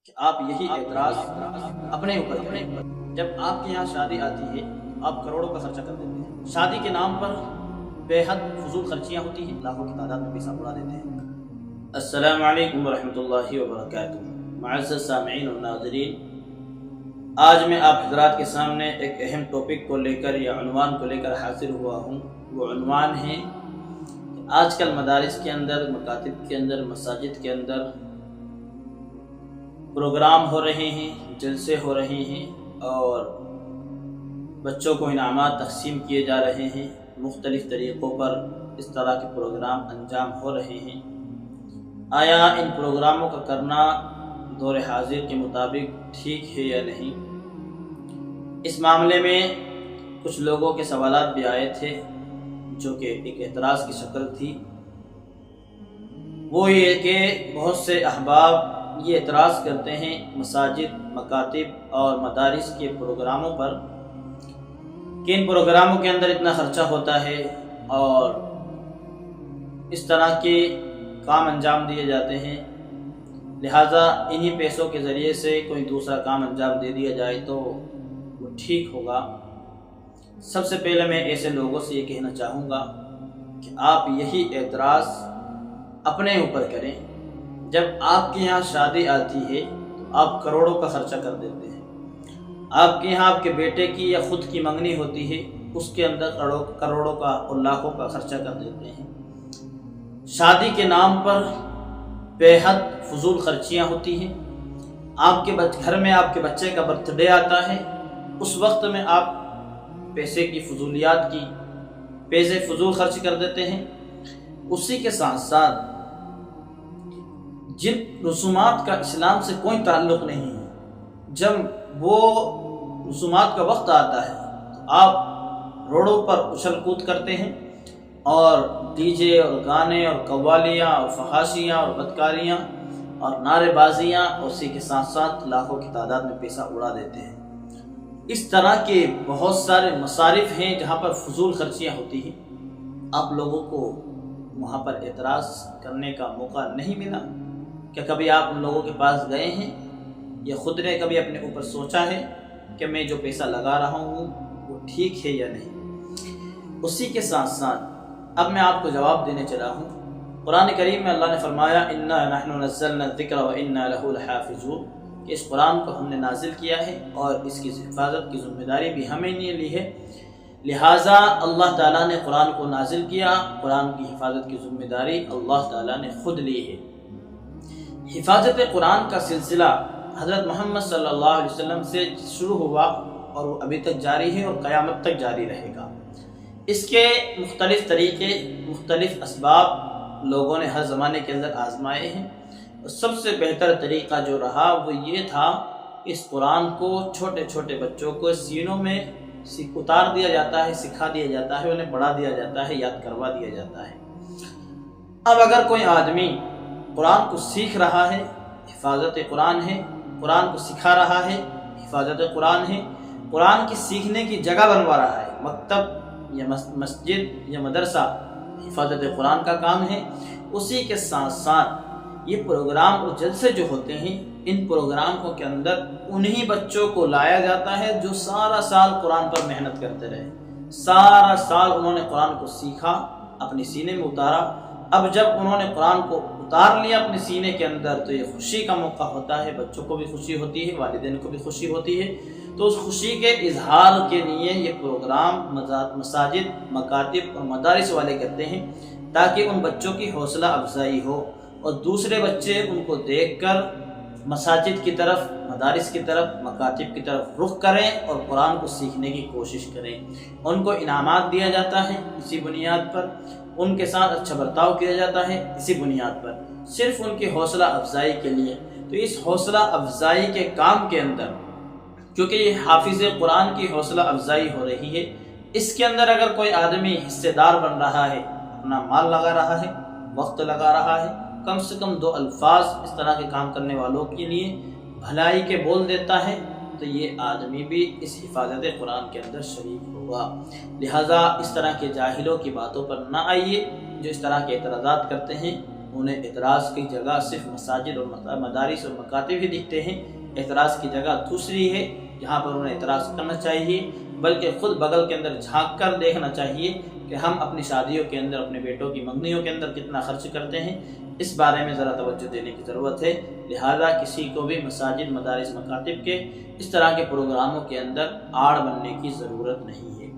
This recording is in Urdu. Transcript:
کہ آپ یہی اعتراض اپنے اوپر کریں۔ جب آپ کے یہاں شادی آتی ہے آپ کروڑوں کا خرچہ کر دیتے ہیں، شادی کے نام پر بے حد فضول خرچیاں ہوتی ہیں، لاکھوں کی تعداد میں پیسہ اڑا دیتے ہیں۔ السلام علیکم ورحمۃ اللہ وبرکاتہ۔ معزز سامعین اور ناظرین، آج میں آپ حضرات کے سامنے ایک اہم ٹاپک کو لے کر یا عنوان کو لے کر حاضر ہوا ہوں۔ وہ عنوان ہے کہ آج کل مدارس کے اندر، مکاتب کے اندر، مساجد کے اندر پروگرام ہو رہے ہیں، جلسے ہو رہے ہیں اور بچوں کو انعامات تقسیم کیے جا رہے ہیں۔ مختلف طریقوں پر اس طرح کے پروگرام انجام ہو رہے ہیں۔ آیا ان پروگراموں کا کرنا دور حاضر کے مطابق ٹھیک ہے یا نہیں؟ اس معاملے میں کچھ لوگوں کے سوالات بھی آئے تھے جو کہ ایک اعتراض کی شکل تھی۔ وہ یہ کہ بہت سے احباب یہ اعتراض کرتے ہیں مساجد، مکاتب اور مدارس کے پروگراموں پر کہ ان پروگراموں کے اندر اتنا خرچہ ہوتا ہے اور اس طرح کے کام انجام دیے جاتے ہیں، لہٰذا انہی پیسوں کے ذریعے سے کوئی دوسرا کام انجام دے دیا جائے تو وہ ٹھیک ہوگا۔ سب سے پہلے میں ایسے لوگوں سے یہ کہنا چاہوں گا کہ آپ یہی اعتراض اپنے اوپر کریں۔ جب آپ کے یہاں شادی آتی ہے تو آپ کروڑوں کا خرچہ کر دیتے ہیں۔ آپ کے یہاں آپ کے بیٹے کی یا خود کی منگنی ہوتی ہے، اس کے اندر کروڑوں کا اور لاکھوں کا خرچہ کر دیتے ہیں۔ شادی کے نام پر بے حد فضول خرچیاں ہوتی ہیں۔ آپ کے گھر میں آپ کے بچے کا برتھ ڈے آتا ہے، اس وقت میں آپ پیسے کی فضولیات کی پیسے فضول خرچ کر دیتے ہیں۔ اسی کے ساتھ ساتھ جن رسومات کا اسلام سے کوئی تعلق نہیں ہے، جب وہ رسومات کا وقت آتا ہے تو آپ روڈوں پر اچھل کود کرتے ہیں اور ڈی جے اور گانے اور قوالیاں اور فحاشیاں اور بدکاریاں اور نعرے بازیاں اور اسی کے ساتھ ساتھ لاکھوں کی تعداد میں پیسہ اڑا دیتے ہیں۔ اس طرح کے بہت سارے مصارف ہیں جہاں پر فضول خرچیاں ہوتی ہیں۔ آپ لوگوں کو وہاں پر اعتراض کرنے کا موقع نہیں ملا؟ کیا کبھی آپ ان لوگوں کے پاس گئے ہیں یا خود نے کبھی اپنے اوپر سوچا ہے کہ میں جو پیسہ لگا رہا ہوں وہ ٹھیک ہے یا نہیں؟ اسی کے ساتھ ساتھ اب میں آپ کو جواب دینے چلا ہوں۔ قرآن کریم میں اللہ نے فرمایا اِنَّا نَحْنُ نَزَّلْنَا الذِّكْرَ وَإِنَّا لَهُ لَحَافِظُونَ کہ اس قرآن کو ہم نے نازل کیا ہے اور اس کی حفاظت کی ذمہ داری بھی ہمیں نے لی ہے، لہٰذا اللہ تعالیٰ نے قرآن کو نازل کیا، قرآن کی حفاظت کی ذمہ داری اللہ تعالیٰ نے خود لی ہے۔ حفاظت قرآن کا سلسلہ حضرت محمد صلی اللہ علیہ وسلم سے شروع ہوا اور وہ ابھی تک جاری ہے اور قیامت تک جاری رہے گا۔ اس کے مختلف طریقے، مختلف اسباب لوگوں نے ہر زمانے کے اندر آزمائے ہیں۔ سب سے بہتر طریقہ جو رہا وہ یہ تھا کہ اس قرآن کو چھوٹے چھوٹے بچوں کو سینوں میں اتار دیا جاتا ہے، سکھا دیا جاتا ہے، انہیں پڑھا دیا جاتا ہے، یاد کروا دیا جاتا ہے۔ اب اگر کوئی آدمی قرآن کو سیکھ رہا ہے، حفاظت قرآن ہے، قرآن کو سکھا رہا ہے، حفاظت قرآن ہے، قرآن کی سیکھنے کی جگہ بنوا رہا ہے، مکتب یا مسجد یا مدرسہ حفاظت قرآن کا کام ہے۔ اسی کے ساتھ ساتھ یہ پروگرام اور جلسے جو ہوتے ہیں، ان پروگراموں کے اندر انہی بچوں کو لایا جاتا ہے جو سارا سال قرآن پر محنت کرتے رہے، سارا سال انہوں نے قرآن کو سیکھا، اپنے سینے میں اتارا۔ اب جب انہوں نے قرآن کو اتار لیا اپنے سینے کے اندر تو یہ خوشی کا موقع ہوتا ہے، بچوں کو بھی خوشی ہوتی ہے، والدین کو بھی خوشی ہوتی ہے۔ تو اس خوشی کے اظہار کے لیے یہ پروگرام مساجد، مکاتب اور مدارس والے کرتے ہیں تاکہ ان بچوں کی حوصلہ افزائی ہو اور دوسرے بچے ان کو دیکھ کر مساجد کی طرف، مدارس کی طرف، مکاتب کی طرف رخ کریں اور قرآن کو سیکھنے کی کوشش کریں۔ ان کو انعامات دیا جاتا ہے اسی بنیاد پر، ان کے ساتھ اچھا برتاؤ کیا جاتا ہے اسی بنیاد پر، صرف ان کی حوصلہ افزائی کے لیے۔ تو اس حوصلہ افزائی کے کام کے اندر، کیونکہ یہ حافظ قرآن کی حوصلہ افزائی ہو رہی ہے، اس کے اندر اگر کوئی آدمی حصے دار بن رہا ہے، اپنا مال لگا رہا ہے، وقت لگا رہا ہے، کم سے کم 2 الفاظ اس طرح کے کام کرنے والوں کے لیے بھلائی کے بول دیتا ہے تو یہ آدمی بھی اس حفاظت قرآن کے اندر شریک ہوگا۔ لہٰذا اس طرح کے جاہلوں کی باتوں پر نہ آئیے، جو اس طرح کے اعتراضات کرتے ہیں انہیں اعتراض کی جگہ صرف مساجد اور مدارس اور مکاتب ہی دکھتے ہیں۔ اعتراض کی جگہ دوسری ہے جہاں پر انہیں اعتراض کرنا چاہیے، بلکہ خود بغل کے اندر جھانک کر دیکھنا چاہیے کہ ہم اپنی شادیوں کے اندر، اپنے بیٹوں کی منگنیوں کے اندر کتنا خرچ کرتے ہیں۔ اس بارے میں ذرا توجہ دینے کی ضرورت ہے۔ لہذا کسی کو بھی مساجد، مدارس، مکاتب کے اس طرح کے پروگراموں کے اندر آڑ بننے کی ضرورت نہیں ہے۔